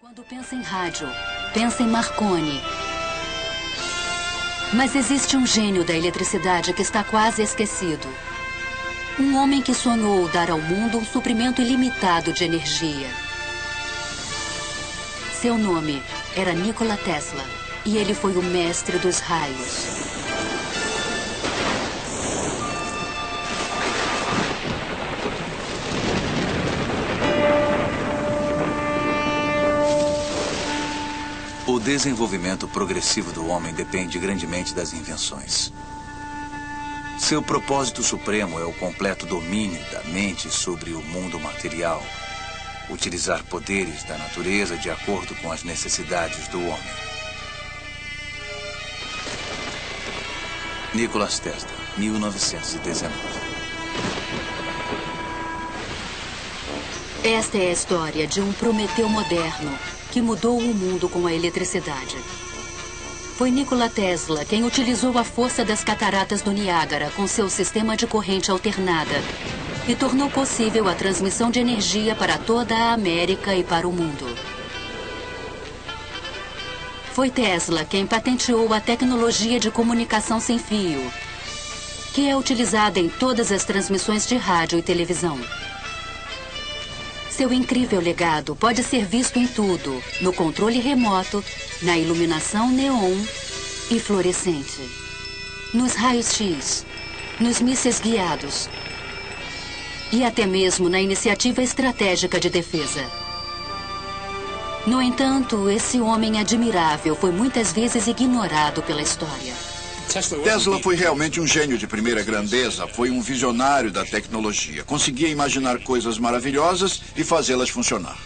Quando pensa em rádio, pensa em Marconi. Mas existe um gênio da eletricidade que está quase esquecido. Um homem que sonhou dar ao mundo um suprimento ilimitado de energia. Seu nome era Nikola Tesla e ele foi o mestre dos raios. O desenvolvimento progressivo do homem depende grandemente das invenções. Seu propósito supremo é o completo domínio da mente sobre o mundo material. Utilizar poderes da natureza de acordo com as necessidades do homem. Nikola Tesla, 1919. Esta é a história de um Prometeu moderno que mudou o mundo com a eletricidade. Foi Nikola Tesla quem utilizou a força das cataratas do Niágara com seu sistema de corrente alternada e tornou possível a transmissão de energia para toda a América e para o mundo. Foi Tesla quem patenteou a tecnologia de comunicação sem fio, que é utilizada em todas as transmissões de rádio e televisão. Seu incrível legado pode ser visto em tudo, no controle remoto, na iluminação neon e fluorescente, nos raios-x, nos mísseis guiados e até mesmo na iniciativa estratégica de defesa. No entanto, esse homem admirável foi muitas vezes ignorado pela história. Tesla foi realmente um gênio de primeira grandeza, foi um visionário da tecnologia. Conseguia imaginar coisas maravilhosas e fazê-las funcionar.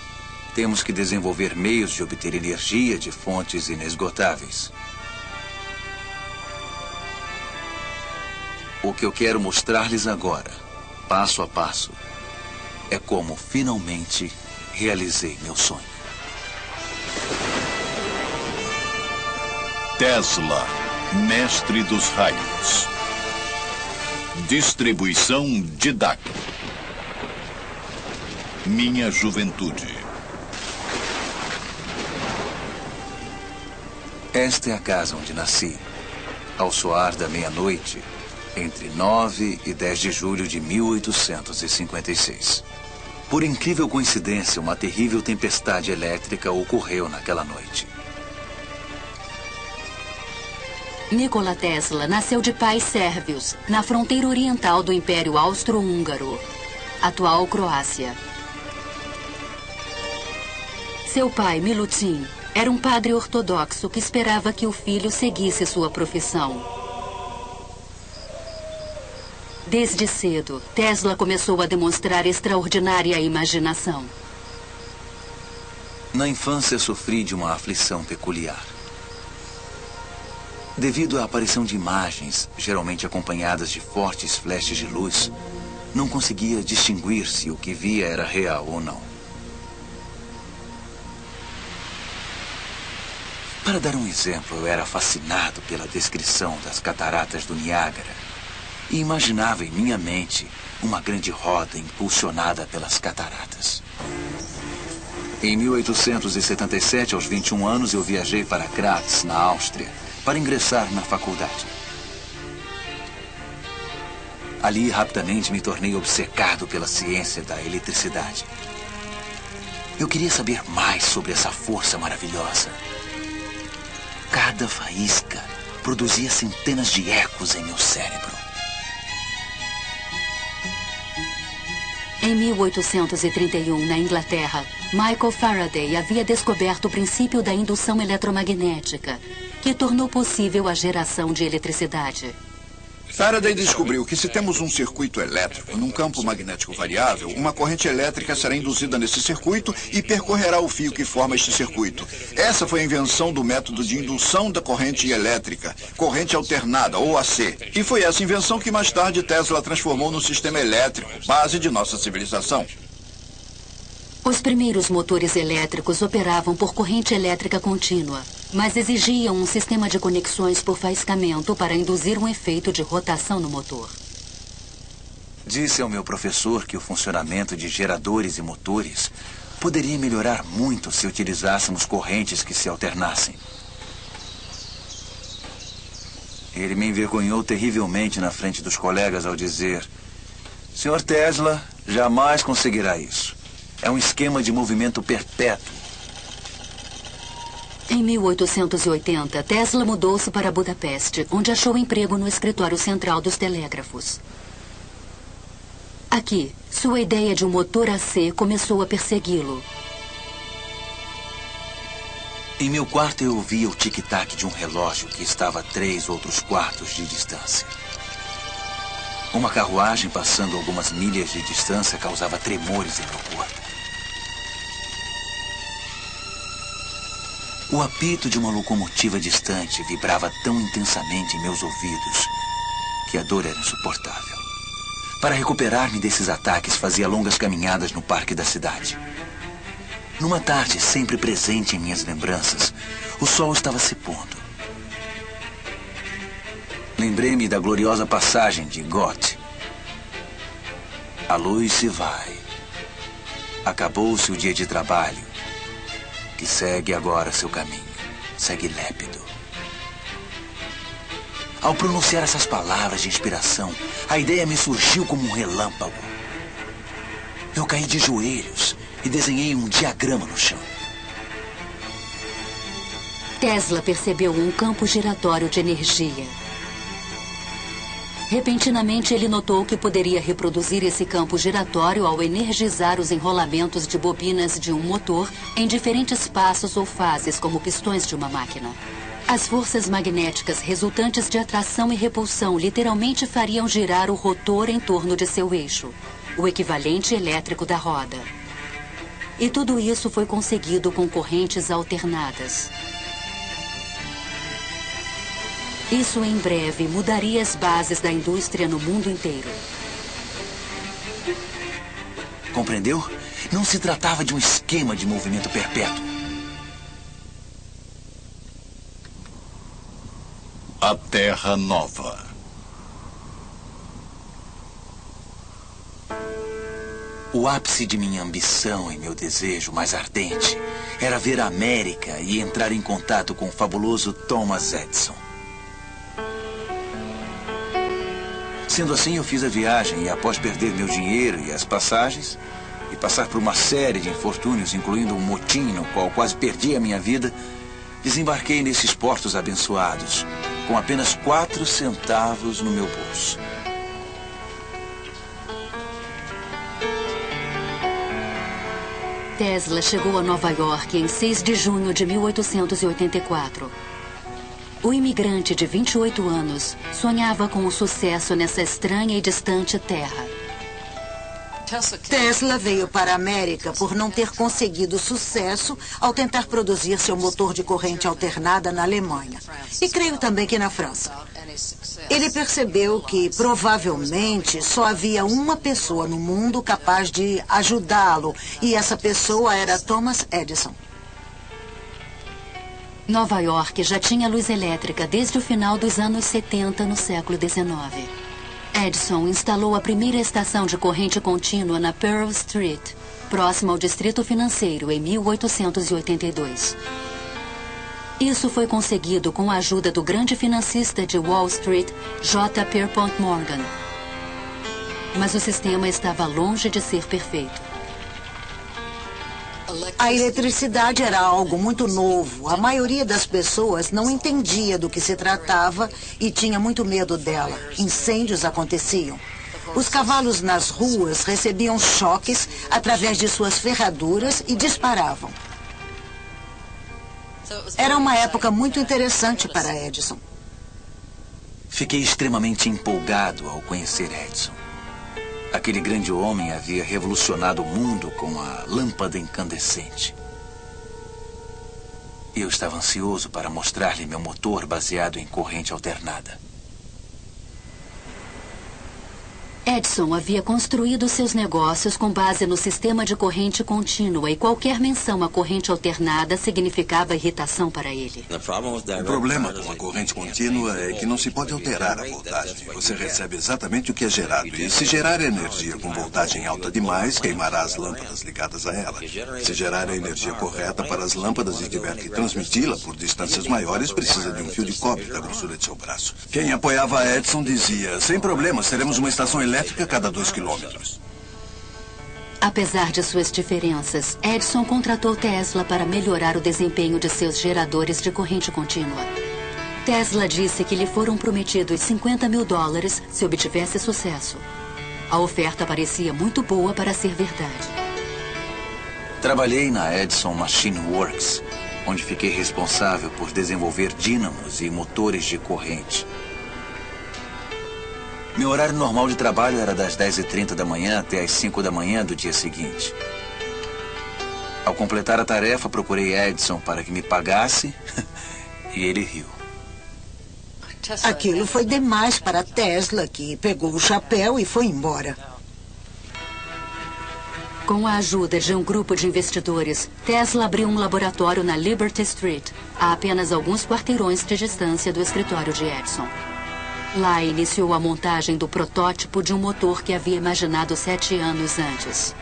Temos que desenvolver meios de obter energia de fontes inesgotáveis. O que eu quero mostrar-lhes agora, passo a passo, é como finalmente realizei meu sonho. Tesla, mestre dos raios. Distribuição Didac. Minha juventude. Esta é a casa onde nasci, ao soar da meia-noite, entre 9 e 10 de julho de 1856. Por incrível coincidência, uma terrível tempestade elétrica ocorreu naquela noite. Nikola Tesla nasceu de pais sérvios, na fronteira oriental do Império Austro-Húngaro, atual Croácia. Seu pai, Milutin, era um padre ortodoxo que esperava que o filho seguisse sua profissão. Desde cedo, Tesla começou a demonstrar extraordinária imaginação. Na infância, sofri de uma aflição peculiar. Devido à aparição de imagens, geralmente acompanhadas de fortes flashes de luz, não conseguia distinguir se o que via era real ou não. Para dar um exemplo, eu era fascinado pela descrição das cataratas do Niágara e imaginava em minha mente uma grande roda impulsionada pelas cataratas. Em 1877, aos 21 anos, eu viajei para Graz, na Áustria, para ingressar na faculdade. Ali, rapidamente, me tornei obcecado pela ciência da eletricidade. Eu queria saber mais sobre essa força maravilhosa. Cada faísca produzia centenas de ecos em meu cérebro. Em 1831, na Inglaterra, Michael Faraday havia descoberto o princípio da indução eletromagnética, que tornou possível a geração de eletricidade. Faraday descobriu que se temos um circuito elétrico num campo magnético variável, uma corrente elétrica será induzida nesse circuito e percorrerá o fio que forma este circuito. Essa foi a invenção do método de indução da corrente elétrica, corrente alternada, ou AC. E foi essa invenção que mais tarde Tesla transformou no sistema elétrico, base de nossa civilização. Os primeiros motores elétricos operavam por corrente elétrica contínua, mas exigiam um sistema de conexões por faiscamento para induzir um efeito de rotação no motor. Disse ao meu professor que o funcionamento de geradores e motores poderia melhorar muito se utilizássemos correntes que se alternassem. Ele me envergonhou terrivelmente na frente dos colegas ao dizer: Sr. Tesla jamais conseguirá isso. É um esquema de movimento perpétuo. Em 1880, Tesla mudou-se para Budapeste, onde achou emprego no escritório central dos telégrafos. Aqui, sua ideia de um motor a C começou a persegui-lo. Em meu quarto eu ouvia o tic-tac de um relógio que estava a 3 outros quartos de distância. Uma carruagem passando algumas milhas de distância causava tremores em meu corpo. O apito de uma locomotiva distante vibrava tão intensamente em meus ouvidos que a dor era insuportável. Para recuperar-me desses ataques, fazia longas caminhadas no parque da cidade. Numa tarde sempre presente em minhas lembranças, o sol estava se pondo. Lembrei-me da gloriosa passagem de Goethe. A luz se vai. Acabou-se o dia de trabalho, que segue agora seu caminho. Segue lépido. Ao pronunciar essas palavras de inspiração, a ideia me surgiu como um relâmpago. Eu caí de joelhos e desenhei um diagrama no chão. Tesla percebeu um campo giratório de energia. Repentinamente, ele notou que poderia reproduzir esse campo giratório ao energizar os enrolamentos de bobinas de um motor em diferentes passos ou fases, como pistões de uma máquina. As forças magnéticas resultantes de atração e repulsão literalmente fariam girar o rotor em torno de seu eixo, o equivalente elétrico da roda. E tudo isso foi conseguido com correntes alternadas. Isso em breve mudaria as bases da indústria no mundo inteiro. Compreendeu? Não se tratava de um esquema de movimento perpétuo. A Terra Nova. O ápice de minha ambição e meu desejo mais ardente era ver a América e entrar em contato com o fabuloso Thomas Edison. Sendo assim, eu fiz a viagem e, após perder meu dinheiro e as passagens, e passar por uma série de infortúnios, incluindo um motim no qual quase perdi a minha vida, desembarquei nesses portos abençoados, com apenas 4 centavos no meu bolso. Tesla chegou a Nova York em 6 de junho de 1884. O imigrante de 28 anos sonhava com o sucesso nessa estranha e distante terra. Tesla veio para a América por não ter conseguido sucesso ao tentar produzir seu motor de corrente alternada na Alemanha. E creio também que na França. Ele percebeu que, provavelmente, só havia uma pessoa no mundo capaz de ajudá-lo, e essa pessoa era Thomas Edison. Nova York já tinha luz elétrica desde o final dos anos 70 no século XIX. Edison instalou a primeira estação de corrente contínua na Pearl Street, próxima ao Distrito Financeiro, em 1882. Isso foi conseguido com a ajuda do grande financista de Wall Street, J. Pierpont Morgan. Mas o sistema estava longe de ser perfeito. A eletricidade era algo muito novo. A maioria das pessoas não entendia do que se tratava e tinha muito medo dela. Incêndios aconteciam. Os cavalos nas ruas recebiam choques através de suas ferraduras e disparavam. Era uma época muito interessante para Edison. Fiquei extremamente empolgado ao conhecer Edison. Aquele grande homem havia revolucionado o mundo com a lâmpada incandescente. Eu estava ansioso para mostrar-lhe meu motor baseado em corrente alternada. Edison havia construído seus negócios com base no sistema de corrente contínua e qualquer menção à corrente alternada significava irritação para ele. O problema com a corrente contínua é que não se pode alterar a voltagem. Você recebe exatamente o que é gerado. E se gerar energia com voltagem alta demais, queimará as lâmpadas ligadas a ela. Se gerar a energia correta para as lâmpadas e tiver que transmiti-la por distâncias maiores, precisa de um fio de cobre da grossura de seu braço. Quem apoiava Edison dizia, sem problemas, teremos uma estação elétrica a cada 2 quilômetros. Apesar de suas diferenças, Edison contratou Tesla para melhorar o desempenho de seus geradores de corrente contínua. Tesla disse que lhe foram prometidos $50 mil se obtivesse sucesso. A oferta parecia muito boa para ser verdade. Trabalhei na Edison Machine Works, onde fiquei responsável por desenvolver dínamos e motores de corrente. Meu horário normal de trabalho era das 10h30 da manhã até as 5 da manhã do dia seguinte. Ao completar a tarefa, procurei Edison para que me pagasse e ele riu. Aquilo foi demais para Tesla, que pegou o chapéu e foi embora. Com a ajuda de um grupo de investidores, Tesla abriu um laboratório na Liberty Street, a apenas alguns quarteirões de distância do escritório de Edison. Lá iniciou a montagem do protótipo de um motor que havia imaginado 7 anos antes.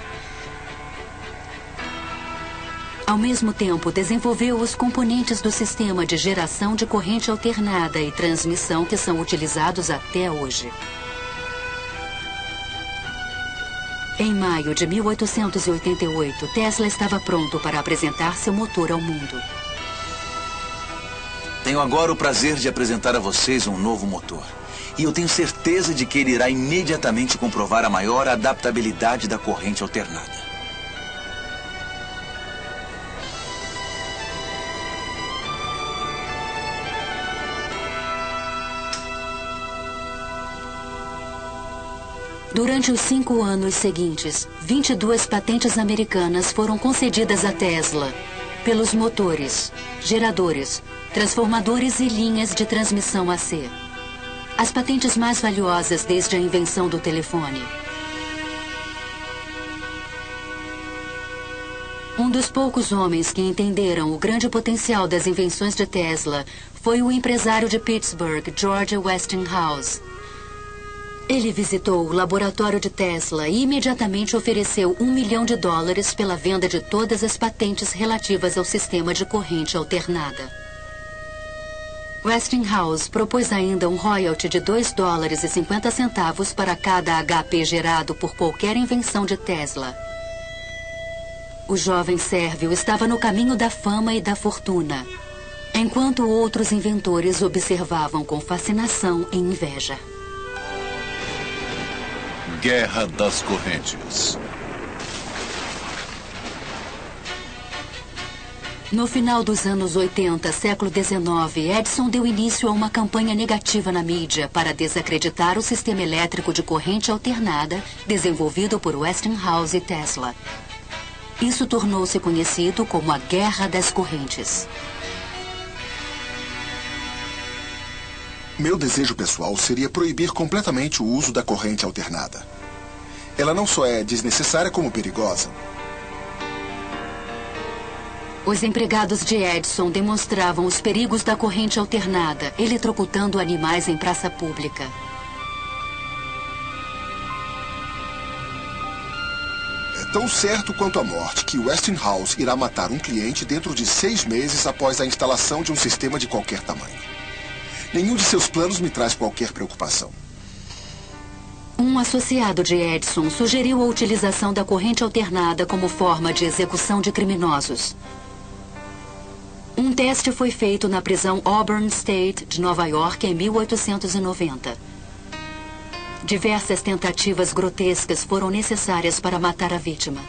Ao mesmo tempo, desenvolveu os componentes do sistema de geração de corrente alternada e transmissão que são utilizados até hoje. Em maio de 1888, Tesla estava pronto para apresentar seu motor ao mundo. Tenho agora o prazer de apresentar a vocês um novo motor. E eu tenho certeza de que ele irá imediatamente comprovar a maior adaptabilidade da corrente alternada. Durante os 5 anos seguintes, 22 patentes americanas foram concedidas a Tesla pelos motores, geradores, transformadores e linhas de transmissão AC. As patentes mais valiosas desde a invenção do telefone. Um dos poucos homens que entenderam o grande potencial das invenções de Tesla foi o empresário de Pittsburgh, George Westinghouse. Ele visitou o laboratório de Tesla e imediatamente ofereceu $1 milhão pela venda de todas as patentes relativas ao sistema de corrente alternada. Westinghouse propôs ainda um royalty de $2,50 para cada HP gerado por qualquer invenção de Tesla. O jovem sérvio estava no caminho da fama e da fortuna, enquanto outros inventores observavam com fascinação e inveja. Guerra das Correntes. No final dos anos 80, século XIX, Edison deu início a uma campanha negativa na mídia para desacreditar o sistema elétrico de corrente alternada desenvolvido por Westinghouse e Tesla. Isso tornou-se conhecido como a Guerra das Correntes. Meu desejo pessoal seria proibir completamente o uso da corrente alternada. Ela não só é desnecessária como perigosa. Os empregados de Edison demonstravam os perigos da corrente alternada, eletrocutando animais em praça pública. É tão certo quanto a morte que Westinghouse irá matar um cliente dentro de 6 meses após a instalação de um sistema de qualquer tamanho. Nenhum de seus planos me traz qualquer preocupação. Um associado de Edison sugeriu a utilização da corrente alternada como forma de execução de criminosos. Um teste foi feito na prisão Auburn State de Nova York em 1890. Diversas tentativas grotescas foram necessárias para matar a vítima.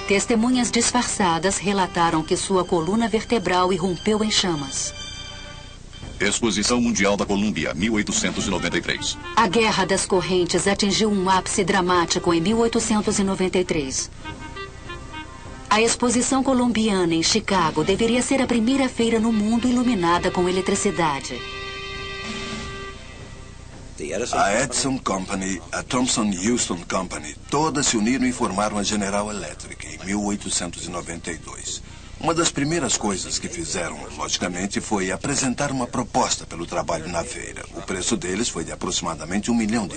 Testemunhas disfarçadas relataram que sua coluna vertebral irrompeu em chamas. Exposição Mundial da Colômbia, 1893. A Guerra das Correntes atingiu um ápice dramático em 1893. A exposição colombiana em Chicago deveria ser a primeira feira no mundo iluminada com eletricidade. A Edison Company, a Thomson Houston Company, todas se uniram e formaram a General Electric em 1892. Uma das primeiras coisas que fizeram, logicamente, foi apresentar uma proposta pelo trabalho na feira. O preço deles foi de aproximadamente $1 milhão.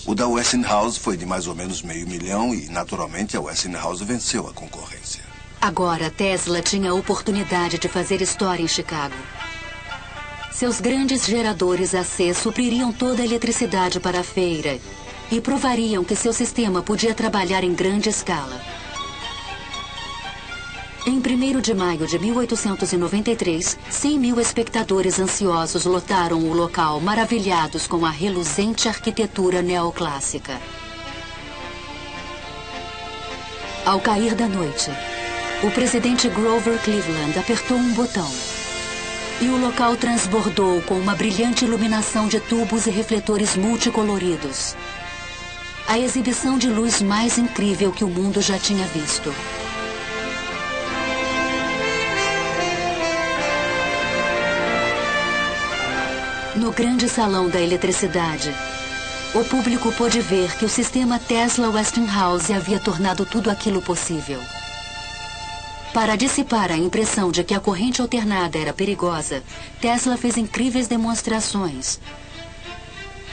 O da Westinghouse foi de mais ou menos $500 mil e, naturalmente, a Westinghouse venceu a concorrência. Agora, Tesla tinha a oportunidade de fazer história em Chicago. Seus grandes geradores AC supririam toda a eletricidade para a feira e provariam que seu sistema podia trabalhar em grande escala. Em 1º de maio de 1893, 100 mil espectadores ansiosos lotaram o local, maravilhados com a reluzente arquitetura neoclássica. Ao cair da noite, o presidente Grover Cleveland apertou um botão e o local transbordou com uma brilhante iluminação de tubos e refletores multicoloridos. A exibição de luz mais incrível que o mundo já tinha visto. No grande salão da eletricidade, o público pôde ver que o sistema Tesla Westinghouse havia tornado tudo aquilo possível. Para dissipar a impressão de que a corrente alternada era perigosa, Tesla fez incríveis demonstrações.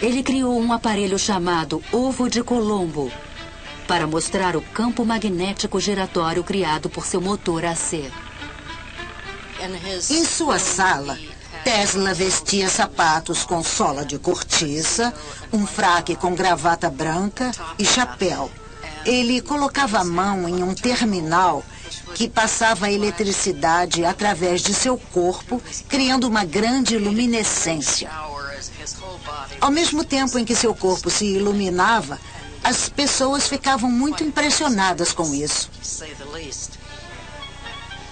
Ele criou um aparelho chamado Ovo de Colombo para mostrar o campo magnético giratório criado por seu motor AC. Em sua sala, Tesla vestia sapatos com sola de cortiça, um fraque com gravata branca e chapéu. Ele colocava a mão em um terminal que passava a eletricidade através de seu corpo, criando uma grande luminescência. Ao mesmo tempo em que seu corpo se iluminava, as pessoas ficavam muito impressionadas com isso.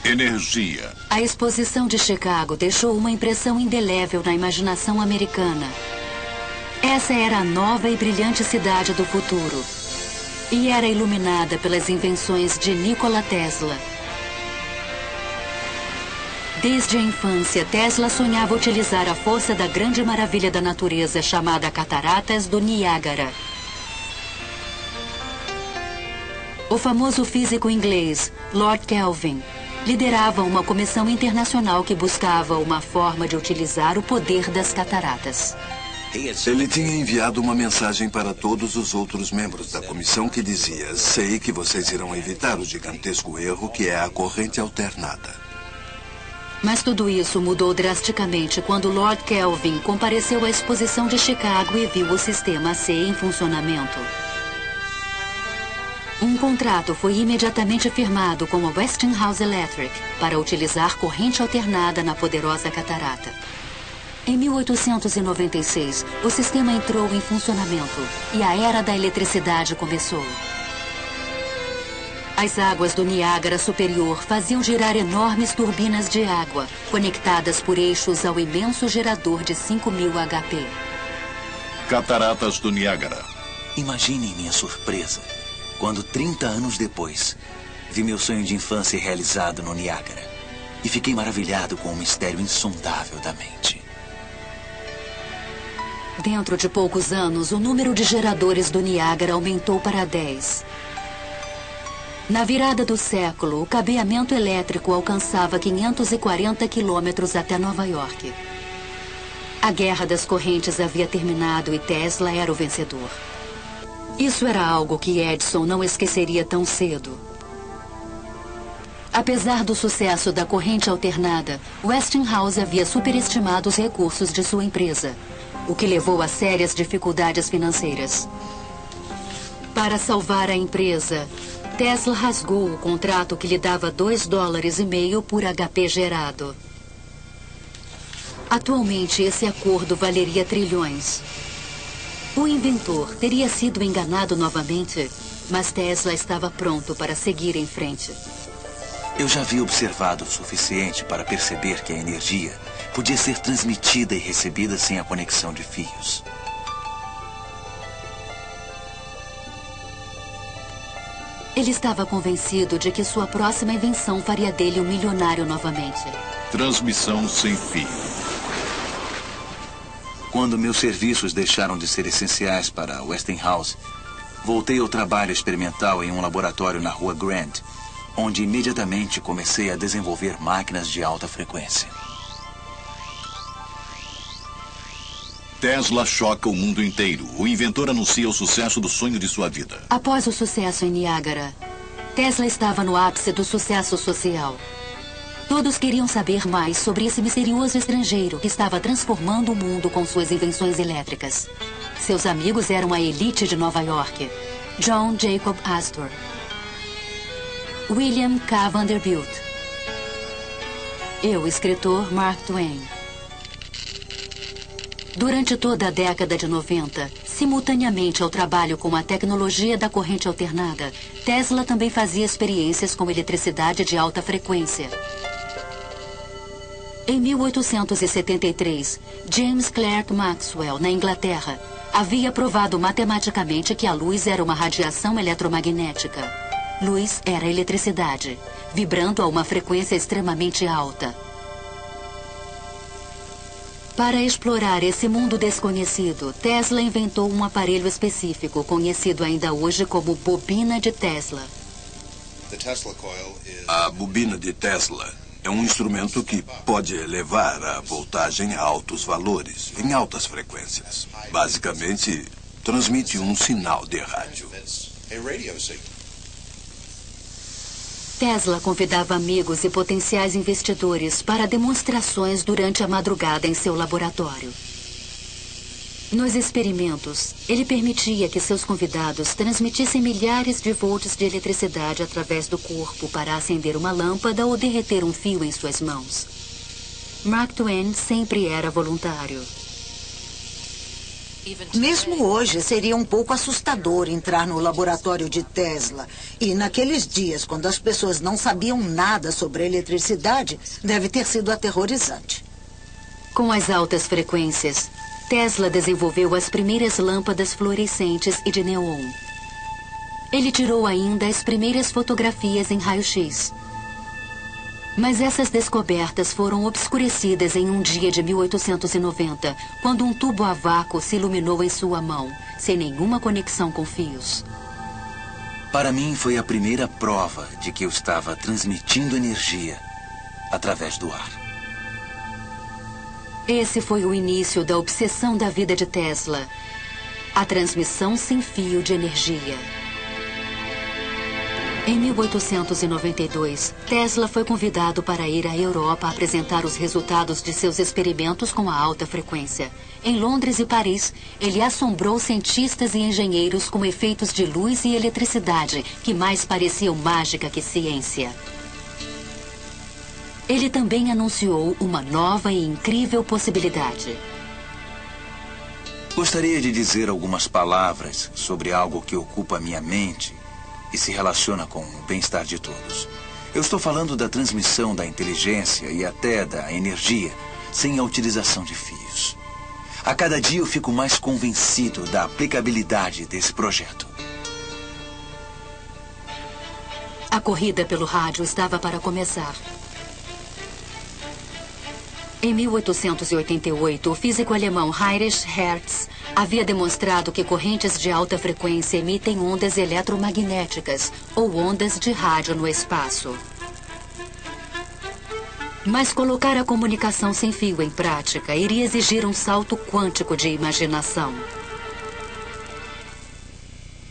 Energia. A exposição de Chicago deixou uma impressão indelével na imaginação americana. Essa era a nova e brilhante cidade do futuro. E era iluminada pelas invenções de Nikola Tesla. Desde a infância, Tesla sonhava utilizar a força da grande maravilha da natureza chamada Cataratas do Niágara. O famoso físico inglês, Lord Kelvin, liderava uma comissão internacional que buscava uma forma de utilizar o poder das cataratas. Ele tinha enviado uma mensagem para todos os outros membros da comissão que dizia: sei que vocês irão evitar o gigantesco erro que é a corrente alternada. Mas tudo isso mudou drasticamente quando Lord Kelvin compareceu à exposição de Chicago e viu o sistema AC em funcionamento. Um contrato foi imediatamente firmado com a Westinghouse Electric para utilizar corrente alternada na poderosa catarata. Em 1896, o sistema entrou em funcionamento e a era da eletricidade começou. As águas do Niágara Superior faziam girar enormes turbinas de água, conectadas por eixos ao imenso gerador de 5.000 HP. Cataratas do Niágara. Imaginem minha surpresa quando, 30 anos depois, vi meu sonho de infância realizado no Niágara e fiquei maravilhado com o mistério insondável da mente. Dentro de poucos anos, o número de geradores do Niágara aumentou para 10. Na virada do século, o cabeamento elétrico alcançava 540 quilômetros até Nova York. A guerra das correntes havia terminado e Tesla era o vencedor. Isso era algo que Edison não esqueceria tão cedo. Apesar do sucesso da corrente alternada, Westinghouse havia superestimado os recursos de sua empresa, o que levou a sérias dificuldades financeiras. Para salvar a empresa, Tesla rasgou o contrato que lhe dava $2,5 por HP gerado. Atualmente, esse acordo valeria trilhões. O inventor teria sido enganado novamente, mas Tesla estava pronto para seguir em frente. Eu já havia observado o suficiente para perceber que a energia podia ser transmitida e recebida sem a conexão de fios. Ele estava convencido de que sua próxima invenção faria dele um milionário novamente. Transmissão sem fio. Quando meus serviços deixaram de ser essenciais para Westinghouse, voltei ao trabalho experimental em um laboratório na rua Grant, onde imediatamente comecei a desenvolver máquinas de alta frequência. Tesla choca o mundo inteiro. O inventor anuncia o sucesso do sonho de sua vida. Após o sucesso em Niágara, Tesla estava no ápice do sucesso social. Todos queriam saber mais sobre esse misterioso estrangeiro que estava transformando o mundo com suas invenções elétricas. Seus amigos eram a elite de Nova York: John Jacob Astor, William K. Vanderbilt, eu, escritor Mark Twain. Durante toda a década de 90, simultaneamente ao trabalho com a tecnologia da corrente alternada, Tesla também fazia experiências com eletricidade de alta frequência. Em 1873, James Clerk Maxwell, na Inglaterra, havia provado matematicamente que a luz era uma radiação eletromagnética. Luz era eletricidade, vibrando a uma frequência extremamente alta. Para explorar esse mundo desconhecido, Tesla inventou um aparelho específico, conhecido ainda hoje como bobina de Tesla. A bobina de Tesla é um instrumento que pode elevar a voltagem a altos valores, em altas frequências. Basicamente, transmite um sinal de rádio. Tesla convidava amigos e potenciais investidores para demonstrações durante a madrugada em seu laboratório. Nos experimentos, ele permitia que seus convidados transmitissem milhares de volts de eletricidade através do corpo para acender uma lâmpada ou derreter um fio em suas mãos. Mark Twain sempre era voluntário. Mesmo hoje, seria um pouco assustador entrar no laboratório de Tesla. E naqueles dias, quando as pessoas não sabiam nada sobre eletricidade, deve ter sido aterrorizante. Com as altas frequências, Tesla desenvolveu as primeiras lâmpadas fluorescentes e de neon. Ele tirou ainda as primeiras fotografias em raio-x. Mas essas descobertas foram obscurecidas em um dia de 1890, quando um tubo a vácuo se iluminou em sua mão, sem nenhuma conexão com fios. Para mim, foi a primeira prova de que eu estava transmitindo energia através do ar. Esse foi o início da obsessão da vida de Tesla: a transmissão sem fio de energia. Em 1892, Tesla foi convidado para ir à Europa apresentar os resultados de seus experimentos com a alta frequência. Em Londres e Paris, ele assombrou cientistas e engenheiros com efeitos de luz e eletricidade que mais pareciam mágica que ciência. Ele também anunciou uma nova e incrível possibilidade. Gostaria de dizer algumas palavras sobre algo que ocupa minha mente e se relaciona com o bem-estar de todos. Eu estou falando da transmissão da inteligência e até da energia sem a utilização de fios. A cada dia eu fico mais convencido da aplicabilidade desse projeto. A corrida pelo rádio estava para começar. Em 1888, o físico alemão Heinrich Hertz havia demonstrado que correntes de alta frequência emitem ondas eletromagnéticas ou ondas de rádio no espaço. Mas colocar a comunicação sem fio em prática iria exigir um salto quântico de imaginação.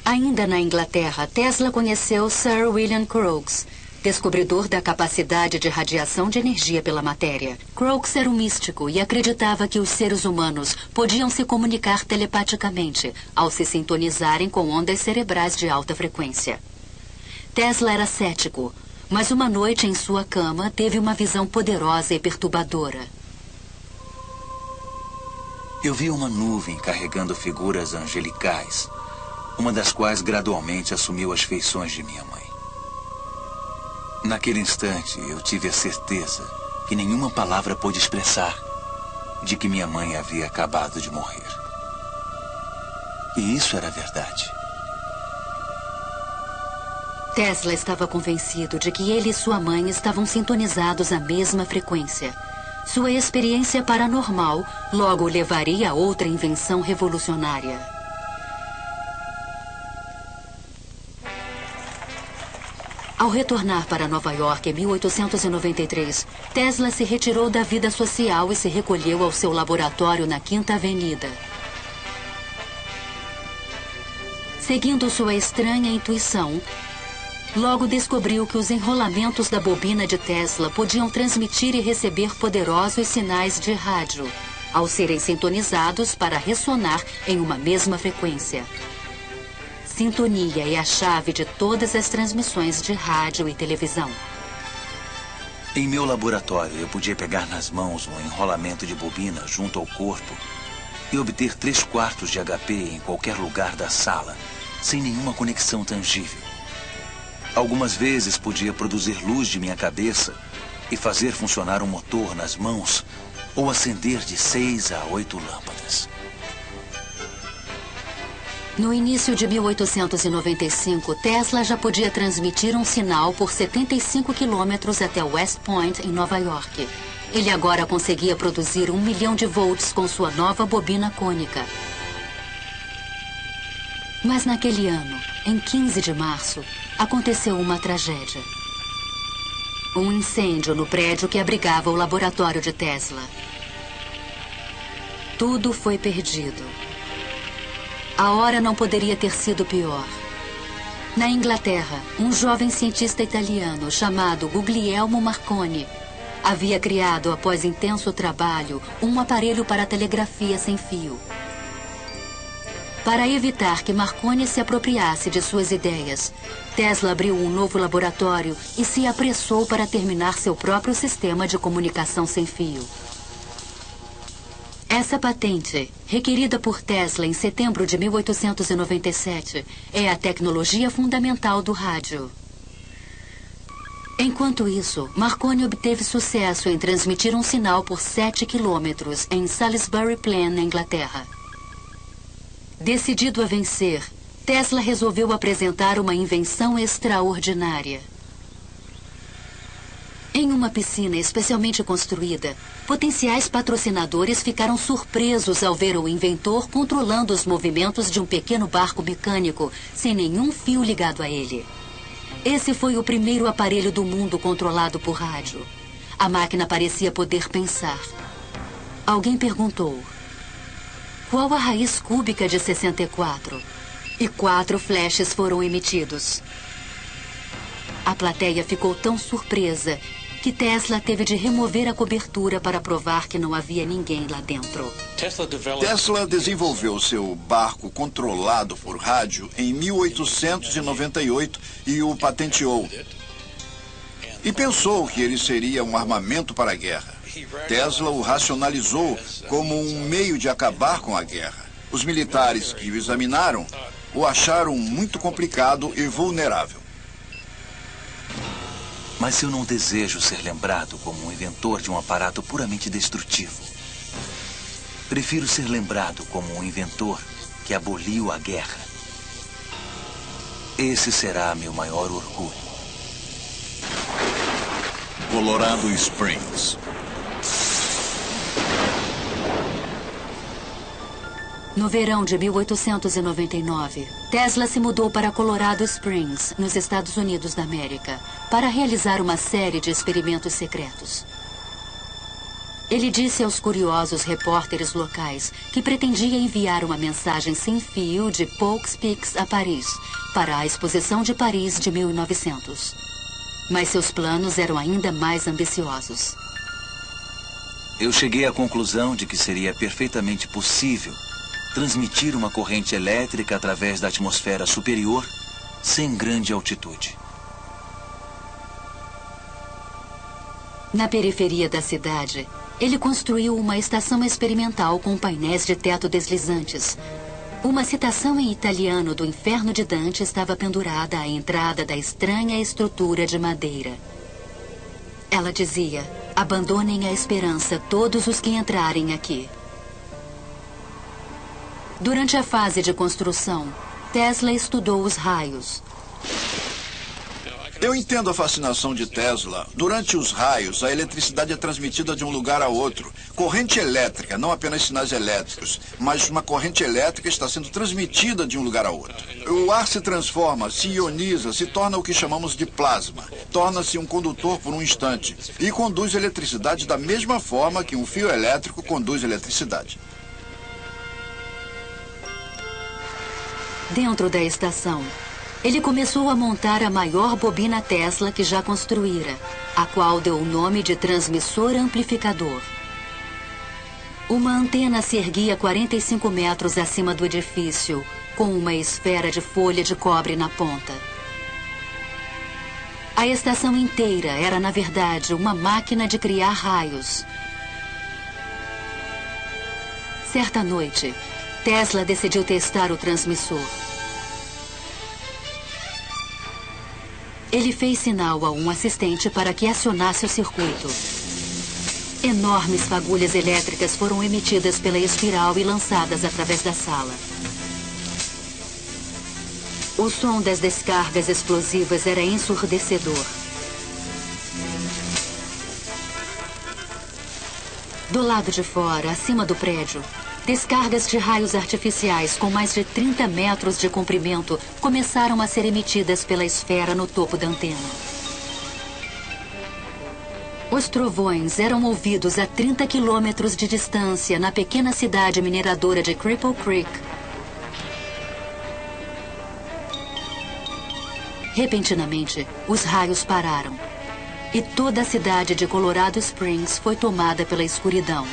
Ainda na Inglaterra, Tesla conheceu Sir William Crookes, descobridor da capacidade de radiação de energia pela matéria. Crookes era um místico e acreditava que os seres humanos podiam se comunicar telepaticamente ao se sintonizarem com ondas cerebrais de alta frequência. Tesla era cético, mas uma noite em sua cama teve uma visão poderosa e perturbadora. Eu vi uma nuvem carregando figuras angelicais, uma das quais gradualmente assumiu as feições de minha mãe. Naquele instante, eu tive a certeza que nenhuma palavra pôde expressar de que minha mãe havia acabado de morrer. E isso era verdade. Tesla estava convencido de que ele e sua mãe estavam sintonizados à mesma frequência. Sua experiência paranormal logo o levaria a outra invenção revolucionária. Ao retornar para Nova York em 1893, Tesla se retirou da vida social e se recolheu ao seu laboratório na Quinta Avenida. Seguindo sua estranha intuição, logo descobriu que os enrolamentos da bobina de Tesla podiam transmitir e receber poderosos sinais de rádio, ao serem sintonizados para ressonar em uma mesma frequência. Sintonia é a chave de todas as transmissões de rádio e televisão. Em meu laboratório, eu podia pegar nas mãos um enrolamento de bobina junto ao corpo e obter 3/4 de HP em qualquer lugar da sala, sem nenhuma conexão tangível. Algumas vezes podia produzir luz de minha cabeça e fazer funcionar um motor nas mãos ou acender de 6 a 8 lâmpadas. No início de 1895, Tesla já podia transmitir um sinal por 75 quilômetros até West Point, em Nova York. Ele agora conseguia produzir 1 milhão de volts com sua nova bobina cônica. Mas naquele ano, em 15 de março, aconteceu uma tragédia. Um incêndio no prédio que abrigava o laboratório de Tesla. Tudo foi perdido. A hora não poderia ter sido pior. Na Inglaterra, um jovem cientista italiano chamado Guglielmo Marconi havia criado, após intenso trabalho, um aparelho para telegrafia sem fio. Para evitar que Marconi se apropriasse de suas ideias, Tesla abriu um novo laboratório e se apressou para terminar seu próprio sistema de comunicação sem fio. Essa patente, requerida por Tesla em setembro de 1897, é a tecnologia fundamental do rádio. Enquanto isso, Marconi obteve sucesso em transmitir um sinal por 7 quilômetros em Salisbury Plain, na Inglaterra. Decidido a vencer, Tesla resolveu apresentar uma invenção extraordinária. Em uma piscina especialmente construída, potenciais patrocinadores ficaram surpresos ao ver o inventor controlando os movimentos de um pequeno barco mecânico sem nenhum fio ligado a ele. Esse foi o primeiro aparelho do mundo controlado por rádio. A máquina parecia poder pensar. Alguém perguntou: qual a raiz cúbica de 64? E 4 flashes foram emitidos. A plateia ficou tão surpresa que Tesla teve de remover a cobertura para provar que não havia ninguém lá dentro. Tesla desenvolveu seu barco controlado por rádio em 1898 e o patenteou. E pensou que ele seria um armamento para a guerra. Tesla o racionalizou como um meio de acabar com a guerra. Os militares que o examinaram o acharam muito complicado e vulnerável. Mas eu não desejo ser lembrado como um inventor de um aparato puramente destrutivo. Prefiro ser lembrado como um inventor que aboliu a guerra. Esse será meu maior orgulho. Colorado Springs. No verão de 1899, Tesla se mudou para Colorado Springs, nos Estados Unidos da América, para realizar uma série de experimentos secretos. Ele disse aos curiosos repórteres locais que pretendia enviar uma mensagem sem fio de Poughkeepsie a Paris, para a Exposição de Paris de 1900. Mas seus planos eram ainda mais ambiciosos. Eu cheguei à conclusão de que seria perfeitamente possível transmitir uma corrente elétrica através da atmosfera superior sem grande altitude. Na periferia da cidade, ele construiu uma estação experimental com painéis de teto deslizantes. Uma citação em italiano do Inferno de Dante estava pendurada à entrada da estranha estrutura de madeira. Ela dizia: abandonem a esperança todos os que entrarem aqui. Durante a fase de construção, Tesla estudou os raios. Eu entendo a fascinação de Tesla. Durante os raios, a eletricidade é transmitida de um lugar a outro. Corrente elétrica, não apenas sinais elétricos, mas uma corrente elétrica está sendo transmitida de um lugar a outro. O ar se transforma, se ioniza, se torna o que chamamos de plasma. Torna-se um condutor por um instante e conduz eletricidade da mesma forma que um fio elétrico conduz eletricidade. Dentro da estação, ele começou a montar a maior bobina Tesla que já construíra, a qual deu o nome de transmissor amplificador. Uma antena se erguia 45 metros acima do edifício, com uma esfera de folha de cobre na ponta. A estação inteira era, na verdade, uma máquina de criar raios. Certa noite, Tesla decidiu testar o transmissor. Ele fez sinal a um assistente para que acionasse o circuito. Enormes fagulhas elétricas foram emitidas pela espiral e lançadas através da sala. O som das descargas explosivas era ensurdecedor. Do lado de fora, acima do prédio, descargas de raios artificiais com mais de 30 metros de comprimento começaram a ser emitidas pela esfera no topo da antena. Os trovões eram ouvidos a 30 quilômetros de distância na pequena cidade mineradora de Cripple Creek. Repentinamente, os raios pararam e toda a cidade de Colorado Springs foi tomada pela escuridão.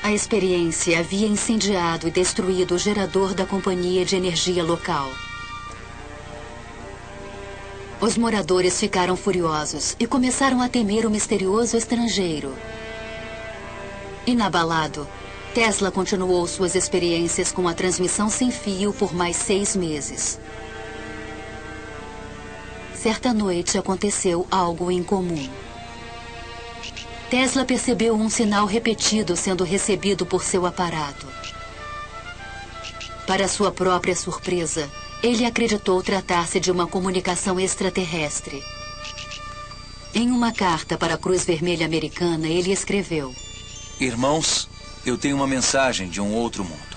A experiência havia incendiado e destruído o gerador da companhia de energia local. Os moradores ficaram furiosos e começaram a temer o misterioso estrangeiro. Inabalado, Tesla continuou suas experiências com a transmissão sem fio por mais 6 meses. Certa noite aconteceu algo incomum. Tesla percebeu um sinal repetido sendo recebido por seu aparato. Para sua própria surpresa, ele acreditou tratar-se de uma comunicação extraterrestre. Em uma carta para a Cruz Vermelha Americana, ele escreveu: Irmãos, eu tenho uma mensagem de um outro mundo.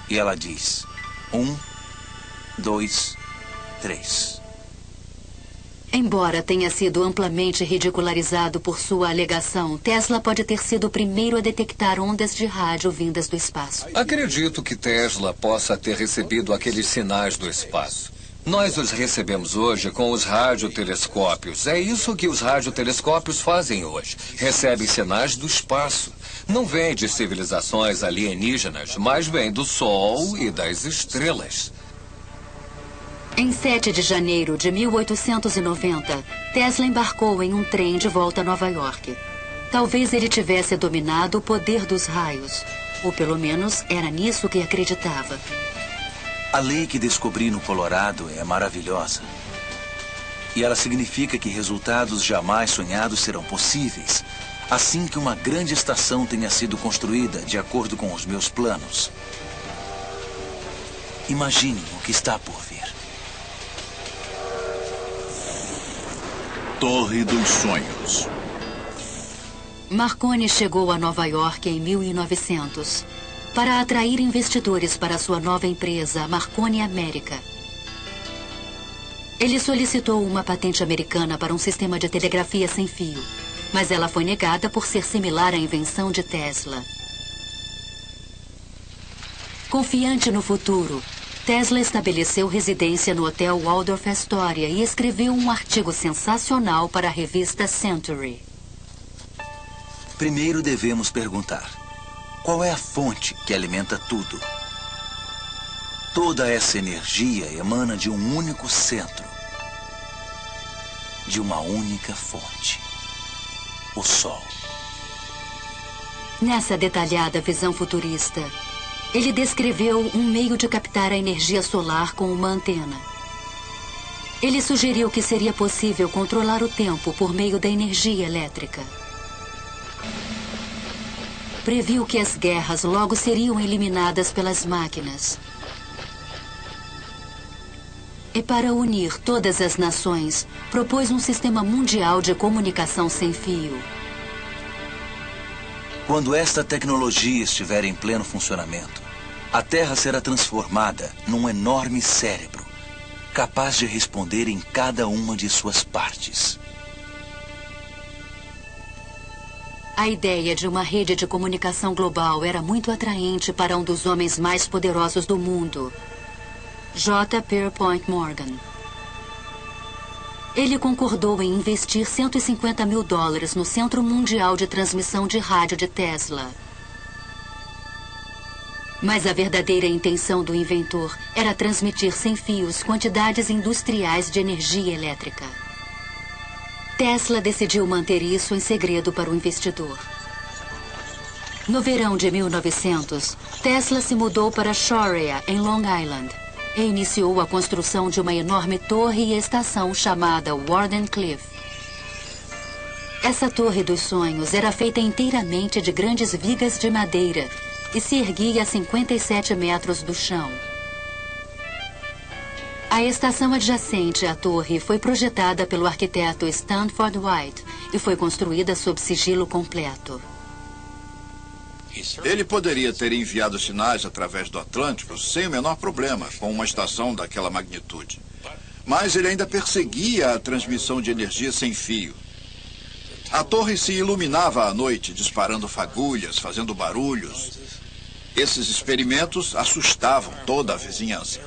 E ela diz: 1, 2, 3. Embora tenha sido amplamente ridicularizado por sua alegação, Tesla pode ter sido o primeiro a detectar ondas de rádio vindas do espaço. Acredito que Tesla possa ter recebido aqueles sinais do espaço. Nós os recebemos hoje com os radiotelescópios. É isso que os radiotelescópios fazem hoje. Recebem sinais do espaço. Não vem de civilizações alienígenas, mas vem do Sol e das estrelas. Em 7 de janeiro de 1890, Tesla embarcou em um trem de volta a Nova York. Talvez ele tivesse dominado o poder dos raios, ou pelo menos era nisso que acreditava. A lei que descobri no Colorado é maravilhosa. E ela significa que resultados jamais sonhados serão possíveis, assim que uma grande estação tenha sido construída de acordo com os meus planos. Imaginem o que está por vir. Torre dos Sonhos. Marconi chegou a Nova York em 1900 para atrair investidores para sua nova empresa, Marconi América. Ele solicitou uma patente americana para um sistema de telegrafia sem fio, mas ela foi negada por ser similar à invenção de Tesla. Confiante no futuro, Tesla estabeleceu residência no Hotel Waldorf Astoria e escreveu um artigo sensacional para a revista Century. Primeiro devemos perguntar: qual é a fonte que alimenta tudo? Toda essa energia emana de um único centro, de uma única fonte: o Sol. Nessa detalhada visão futurista, ele descreveu um meio de captar a energia solar com uma antena. Ele sugeriu que seria possível controlar o tempo por meio da energia elétrica. Previu que as guerras logo seriam eliminadas pelas máquinas. E para unir todas as nações, propôs um sistema mundial de comunicação sem fio. Quando esta tecnologia estiver em pleno funcionamento, a Terra será transformada num enorme cérebro, capaz de responder em cada uma de suas partes. A ideia de uma rede de comunicação global era muito atraente para um dos homens mais poderosos do mundo, J. Pierpont Morgan. Ele concordou em investir $150 mil no Centro Mundial de Transmissão de Rádio de Tesla. Mas a verdadeira intenção do inventor era transmitir sem fios quantidades industriais de energia elétrica. Tesla decidiu manter isso em segredo para o investidor. No verão de 1900, Tesla se mudou para Shorea, em Long Island, e iniciou a construção de uma enorme torre e estação chamada Wardenclyffe. Essa torre dos sonhos era feita inteiramente de grandes vigas de madeira e se erguia a 57 metros do chão. A estação adjacente à torre foi projetada pelo arquiteto Stanford White e foi construída sob sigilo completo. Ele poderia ter enviado sinais através do Atlântico sem o menor problema, com uma estação daquela magnitude. Mas ele ainda perseguia a transmissão de energia sem fio. A torre se iluminava à noite, disparando fagulhas, fazendo barulhos. Esses experimentos assustavam toda a vizinhança.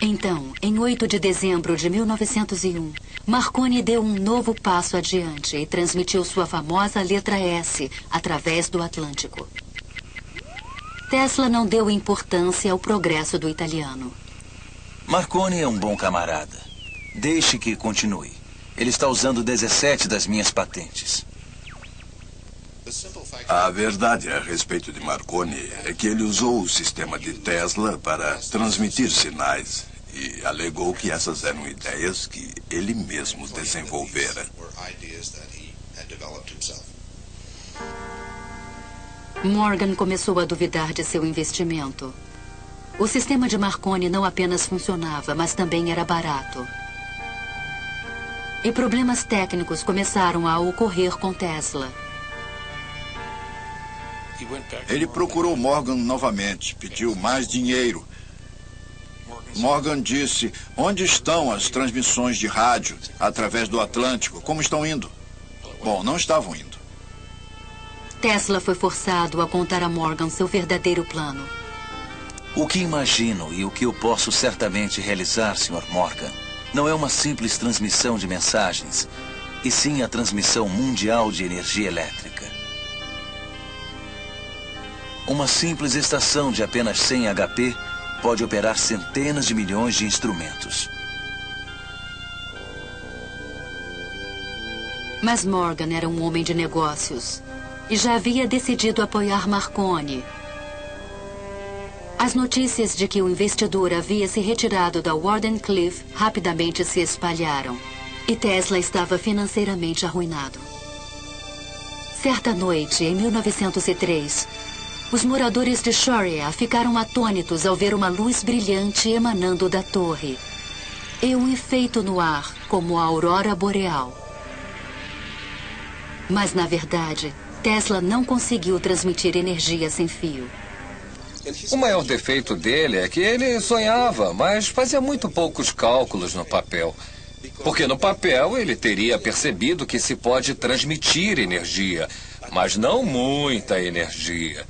Então, em 8 de dezembro de 1901, Marconi deu um novo passo adiante e transmitiu sua famosa letra S através do Atlântico. Tesla não deu importância ao progresso do italiano. Marconi é um bom camarada. Deixe que continue. Ele está usando 17 das minhas patentes. A verdade a respeito de Marconi é que ele usou o sistema de Tesla para transmitir sinais e alegou que essas eram ideias que ele mesmo desenvolvera. Morgan começou a duvidar de seu investimento. O sistema de Marconi não apenas funcionava, mas também era barato. E problemas técnicos começaram a ocorrer com Tesla. Ele procurou Morgan novamente, pediu mais dinheiro. Morgan disse: onde estão as transmissões de rádio através do Atlântico? Como estão indo? Bom, não estavam indo. Tesla foi forçado a contar a Morgan seu verdadeiro plano. O que imagino e o que eu posso certamente realizar, Sr. Morgan, não é uma simples transmissão de mensagens, e sim a transmissão mundial de energia elétrica. Uma simples estação de apenas 100 HP pode operar centenas de milhões de instrumentos. Mas Morgan era um homem de negócios e já havia decidido apoiar Marconi. As notícias de que o investidor havia se retirado da Wardenclyffe rapidamente se espalharam e Tesla estava financeiramente arruinado. Certa noite, em 1903, os moradores de Shorea ficaram atônitos ao ver uma luz brilhante emanando da torre e um efeito no ar como a aurora boreal. Mas, na verdade, Tesla não conseguiu transmitir energia sem fio. O maior defeito dele é que ele sonhava, mas fazia muito poucos cálculos no papel. Porque no papel ele teria percebido que se pode transmitir energia, mas não muita energia.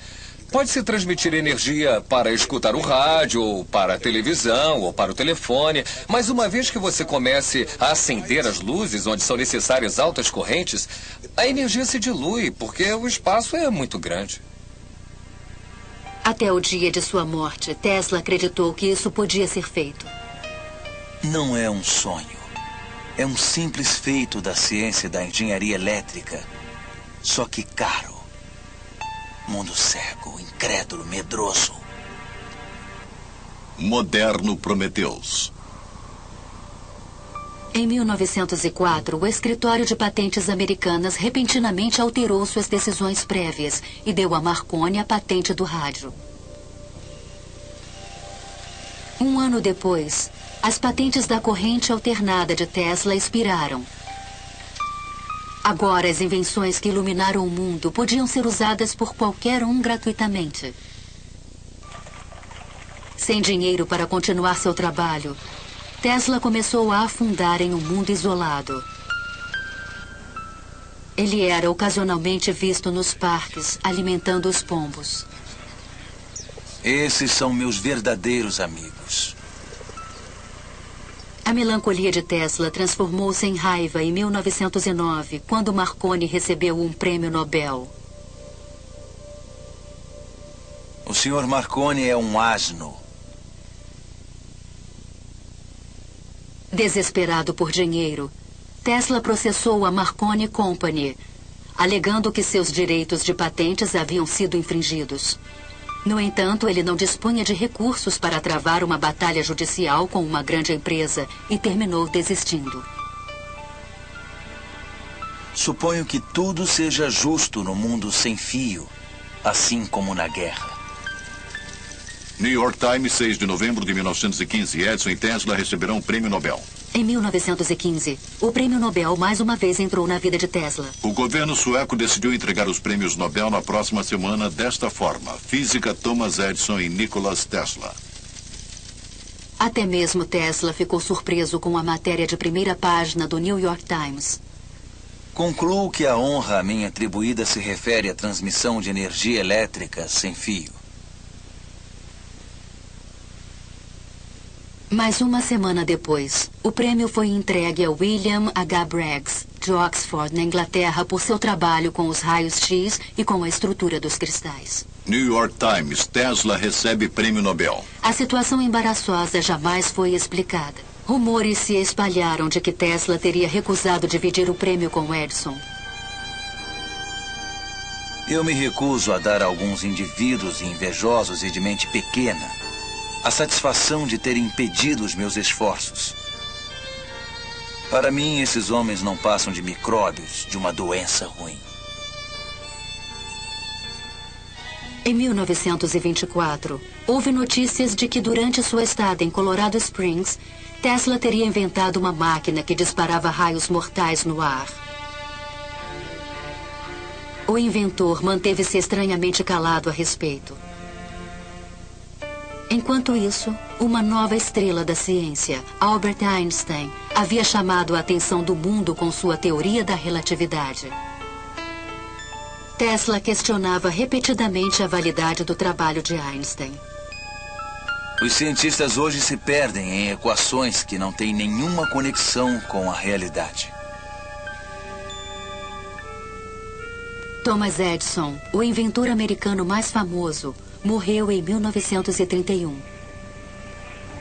Pode-se transmitir energia para escutar o rádio, ou para a televisão, ou para o telefone, mas uma vez que você comece a acender as luzes onde são necessárias altas correntes, a energia se dilui, porque o espaço é muito grande. Até o dia de sua morte, Tesla acreditou que isso podia ser feito. Não é um sonho. É um simples feito da ciência da engenharia elétrica, só que caro. Mundo cego, incrédulo, medroso. Moderno Prometheus. Em 1904, o escritório de patentes americanas repentinamente alterou suas decisões prévias e deu a Marconi a patente do rádio. Um ano depois, as patentes da corrente alternada de Tesla expiraram. Agora, as invenções que iluminaram o mundo podiam ser usadas por qualquer um gratuitamente. Sem dinheiro para continuar seu trabalho, Tesla começou a afundar em um mundo isolado. Ele era ocasionalmente visto nos parques, alimentando os pombos. Esses são meus verdadeiros amigos. A melancolia de Tesla transformou-se em raiva em 1909, quando Marconi recebeu um prêmio Nobel. O Sr. Marconi é um asno. Desesperado por dinheiro, Tesla processou a Marconi Company, alegando que seus direitos de patentes haviam sido infringidos. No entanto, ele não dispunha de recursos para travar uma batalha judicial com uma grande empresa e terminou desistindo. Suponho que tudo seja justo no mundo sem fio, assim como na guerra. New York Times, 6 de novembro de 1915. Edison e Tesla receberão o prêmio Nobel. Em 1915, o prêmio Nobel mais uma vez entrou na vida de Tesla. O governo sueco decidiu entregar os prêmios Nobel na próxima semana desta forma: Física, Thomas Edison e Nikola Tesla. Até mesmo Tesla ficou surpreso com a matéria de primeira página do New York Times. Concluo que a honra a mim atribuída se refere à transmissão de energia elétrica sem fio. Mas uma semana depois, o prêmio foi entregue a William H. Braggs, de Oxford, na Inglaterra, por seu trabalho com os raios X e com a estrutura dos cristais. New York Times, Tesla recebe prêmio Nobel. A situação embaraçosa jamais foi explicada. Rumores se espalharam de que Tesla teria recusado dividir o prêmio com Edison. Eu me recuso a dar a alguns indivíduos invejosos e de mente pequena a satisfação de terem impedido os meus esforços. Para mim, esses homens não passam de micróbios de uma doença ruim. Em 1924, houve notícias de que durante sua estada em Colorado Springs, Tesla teria inventado uma máquina que disparava raios mortais no ar. O inventor manteve-se estranhamente calado a respeito. Enquanto isso, uma nova estrela da ciência, Albert Einstein, havia chamado a atenção do mundo com sua teoria da relatividade. Tesla questionava repetidamente a validade do trabalho de Einstein. Os cientistas hoje se perdem em equações que não têm nenhuma conexão com a realidade. Thomas Edison, o inventor americano mais famoso, morreu em 1931.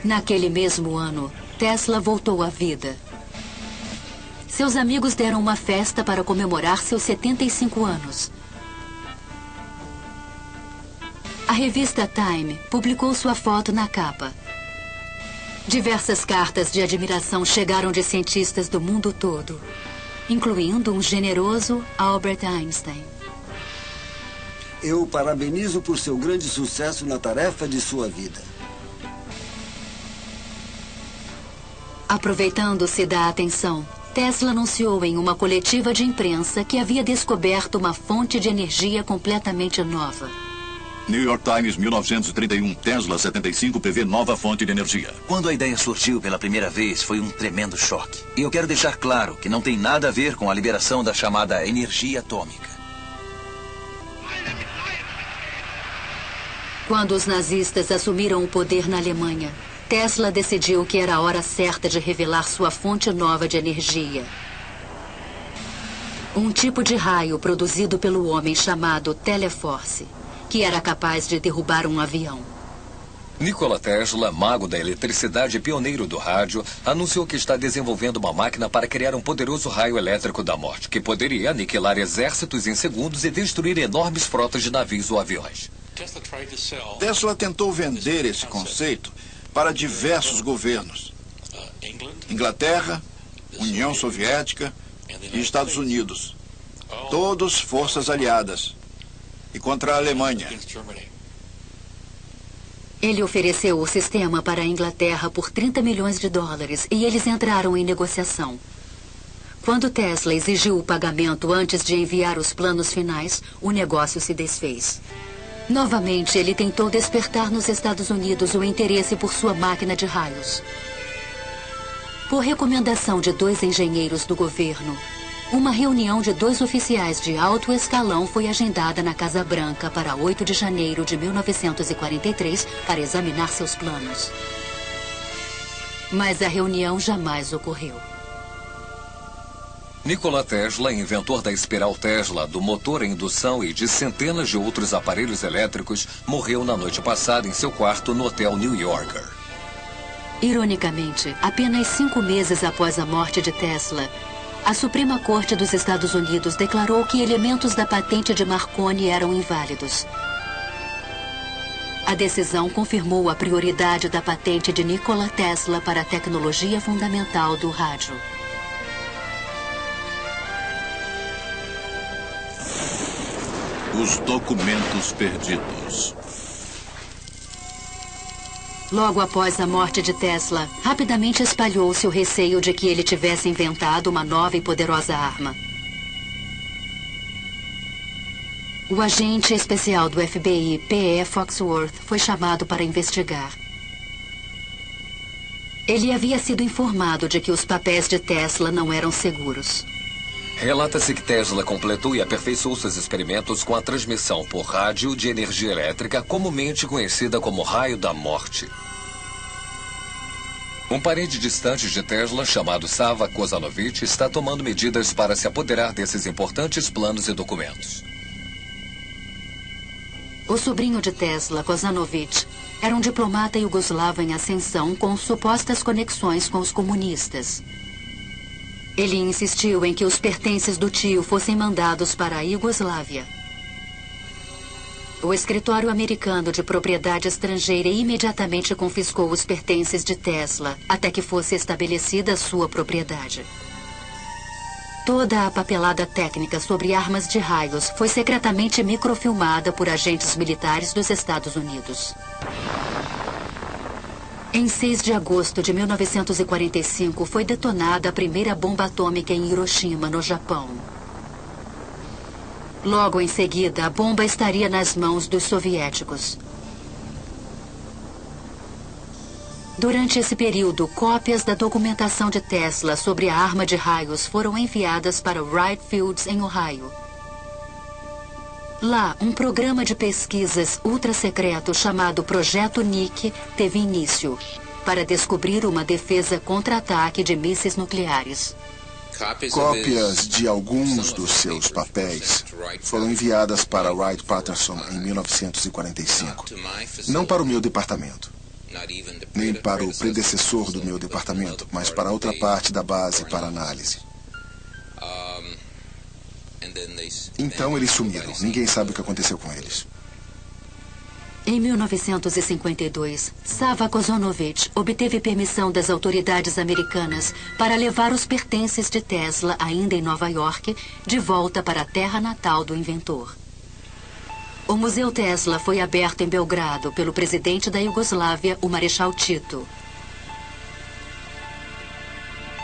Naquele mesmo ano, Tesla voltou à vida. Seus amigos deram uma festa para comemorar seus 75 anos. A revista Time publicou sua foto na capa. Diversas cartas de admiração chegaram de cientistas do mundo todo, incluindo um generoso Albert Einstein. Eu o parabenizo por seu grande sucesso na tarefa de sua vida. Aproveitando-se da atenção, Tesla anunciou em uma coletiva de imprensa que havia descoberto uma fonte de energia completamente nova. New York Times, 1931. Tesla 75 prevê nova fonte de energia. Quando a ideia surgiu pela primeira vez, foi um tremendo choque. E eu quero deixar claro que não tem nada a ver com a liberação da chamada energia atômica. Quando os nazistas assumiram o poder na Alemanha, Tesla decidiu que era a hora certa de revelar sua fonte nova de energia. Um tipo de raio produzido pelo homem chamado Teleforce, que era capaz de derrubar um avião. Nikola Tesla, mago da eletricidade e pioneiro do rádio, anunciou que está desenvolvendo uma máquina para criar um poderoso raio elétrico da morte, que poderia aniquilar exércitos em segundos e destruir enormes frotas de navios ou aviões. Tesla tentou vender esse conceito para diversos governos. Inglaterra, União Soviética e Estados Unidos. Todos forças aliadas. E contra a Alemanha. Ele ofereceu o sistema para a Inglaterra por 30 milhões de dólares e eles entraram em negociação. Quando Tesla exigiu o pagamento antes de enviar os planos finais, o negócio se desfez. Novamente, ele tentou despertar nos Estados Unidos o interesse por sua máquina de raios. Por recomendação de 2 engenheiros do governo, uma reunião de 2 oficiais de alto escalão foi agendada na Casa Branca para 8 de janeiro de 1943 para examinar seus planos. Mas a reunião jamais ocorreu. Nikola Tesla, inventor da espiral Tesla, do motor a indução e de centenas de outros aparelhos elétricos, morreu na noite passada em seu quarto no Hotel New Yorker. Ironicamente, apenas 5 meses após a morte de Tesla, a Suprema Corte dos Estados Unidos declarou que elementos da patente de Marconi eram inválidos. A decisão confirmou a prioridade da patente de Nikola Tesla para a tecnologia fundamental do rádio. Os documentos perdidos. Logo após a morte de Tesla, rapidamente espalhou-se o receio de que ele tivesse inventado uma nova e poderosa arma. O agente especial do FBI, P.E. Foxworth, foi chamado para investigar. Ele havia sido informado de que os papéis de Tesla não eram seguros. Relata-se que Tesla completou e aperfeiçoou seus experimentos com a transmissão por rádio de energia elétrica, comumente conhecida como raio da morte. Um parente distante de Tesla, chamado Sava Kozanovich, está tomando medidas para se apoderar desses importantes planos e documentos. O sobrinho de Tesla, Kozanovich, era um diplomata iugoslavo em ascensão com supostas conexões com os comunistas. Ele insistiu em que os pertences do tio fossem mandados para a Iugoslávia. O escritório americano de propriedade estrangeira imediatamente confiscou os pertences de Tesla, até que fosse estabelecida sua propriedade. Toda a papelada técnica sobre armas de raios foi secretamente microfilmada por agentes militares dos Estados Unidos. Em 6 de agosto de 1945, foi detonada a primeira bomba atômica em Hiroshima, no Japão. Logo em seguida, a bomba estaria nas mãos dos soviéticos. Durante esse período, cópias da documentação de Tesla sobre a arma de raios foram enviadas para Wright Fields, em Ohio. Lá, um programa de pesquisas ultra-secreto chamado Projeto Nick teve início, para descobrir uma defesa contra-ataque de mísseis nucleares. Cópias de alguns dos seus papéis foram enviadas para Wright-Patterson em 1945. Não para o meu departamento, nem para o predecessor do meu departamento, mas para outra parte da base para análise. Então eles sumiram. Ninguém sabe o que aconteceu com eles. Em 1952, Sava Kozanovich obteve permissão das autoridades americanas para levar os pertences de Tesla, ainda em Nova York, de volta para a terra natal do inventor. O Museu Tesla foi aberto em Belgrado pelo presidente da Iugoslávia, o Marechal Tito.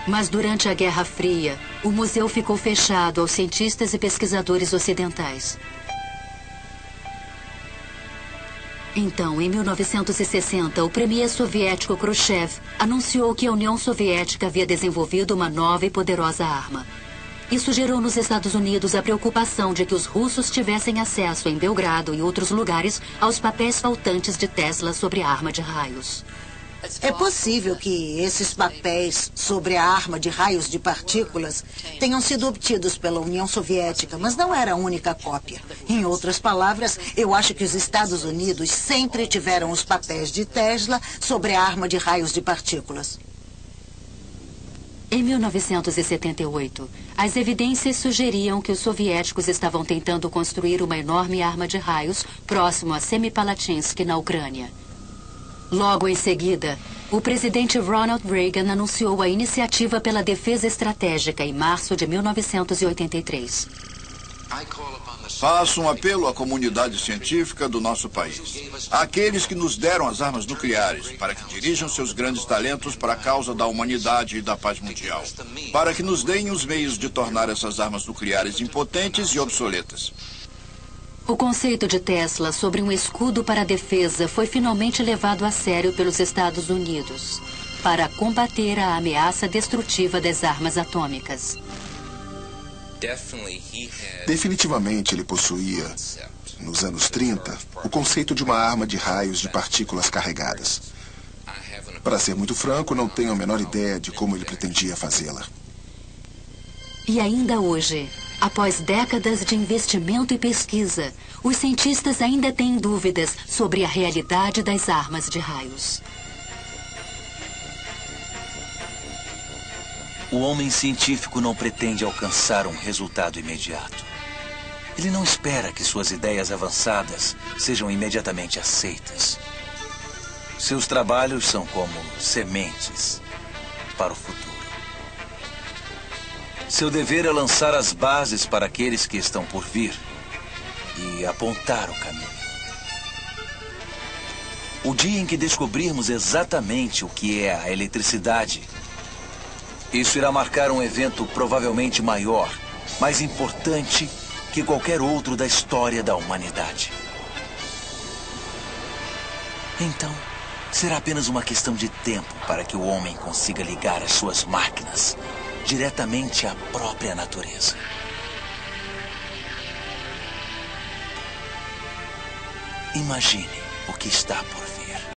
Mas durante a Guerra Fria, o museu ficou fechado aos cientistas e pesquisadores ocidentais. Então, em 1960, o premier soviético Khrushchev anunciou que a União Soviética havia desenvolvido uma nova e poderosa arma. Isso gerou nos Estados Unidos a preocupação de que os russos tivessem acesso em Belgrado e outros lugares aos papéis faltantes de Tesla sobre a arma de raios. É possível que esses papéis sobre a arma de raios de partículas tenham sido obtidos pela União Soviética, mas não era a única cópia. Em outras palavras, eu acho que os Estados Unidos sempre tiveram os papéis de Tesla sobre a arma de raios de partículas. Em 1978, as evidências sugeriam que os soviéticos estavam tentando construir uma enorme arma de raios próximo a Semipalatinsk, na Ucrânia. Logo em seguida, o presidente Ronald Reagan anunciou a Iniciativa pela Defesa Estratégica em março de 1983. Faço um apelo à comunidade científica do nosso país, àqueles que nos deram as armas nucleares, para que dirijam seus grandes talentos para a causa da humanidade e da paz mundial, para que nos deem os meios de tornar essas armas nucleares impotentes e obsoletas. O conceito de Tesla sobre um escudo para a defesa foi finalmente levado a sério pelos Estados Unidos para combater a ameaça destrutiva das armas atômicas. Definitivamente ele possuía, nos anos 30, o conceito de uma arma de raios de partículas carregadas. Para ser muito franco, não tenho a menor ideia de como ele pretendia fazê-la. E ainda hoje, após décadas de investimento e pesquisa, os cientistas ainda têm dúvidas sobre a realidade das armas de raios. O homem científico não pretende alcançar um resultado imediato. Ele não espera que suas ideias avançadas sejam imediatamente aceitas. Seus trabalhos são como sementes para o futuro. Seu dever é lançar as bases para aqueles que estão por vir e apontar o caminho. O dia em que descobrirmos exatamente o que é a eletricidade, isso irá marcar um evento provavelmente maior, mais importante que qualquer outro da história da humanidade. Então, será apenas uma questão de tempo para que o homem consiga ligar as suas máquinas diretamente à própria natureza. Imagine o que está por vir.